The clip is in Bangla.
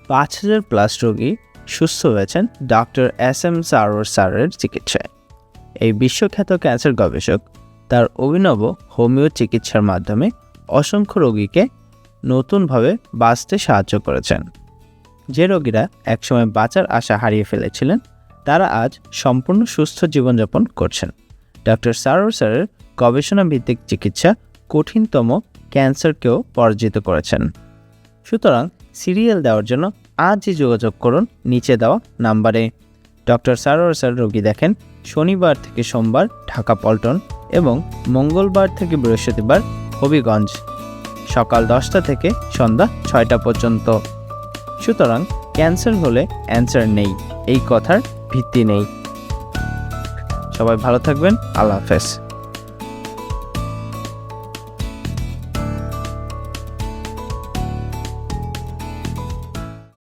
5,000+ রোগী সুস্থ হয়েছেন ডক্টর SM সারোয়ার স্যারের চিকিৎসায়। এই বিশ্বখ্যাত ক্যান্সার গবেষক তার অভিনব হোমিও চিকিৎসার মাধ্যমে অসংখ্য রোগীকে নতুনভাবে বাঁচতে সাহায্য করেছেন। যে রোগীরা একসময় বাঁচার আশা হারিয়ে ফেলেছিলেন তারা আজ সম্পূর্ণ সুস্থ জীবনযাপন করছেন। ডক্টর সারোয়ার স্যারের গবেষণাভিত্তিক চিকিৎসা কঠিনতম ক্যান্সারকেও পরাজিত করেছেন। সুতরাং সিরিয়াল দেওয়ার জন্য আজই যোগাযোগ করুন নিচে দেওয়া নাম্বারে। ডক্টর সারোয়ার স্যার রোগী দেখেন শনিবার থেকে সোমবার ঢাকা পল্টন এবং মঙ্গলবার থেকে বৃহস্পতিবার হবিগঞ্জ, সকাল 10টা থেকে সন্ধ্যা 6টা পর্যন্ত। সুতরাং ক্যান্সার হলে অ্যান্সার নেই, এই কথার ভিত্তি নেই। সবাই ভালো থাকবেন। আল্লাহ হাফেজ।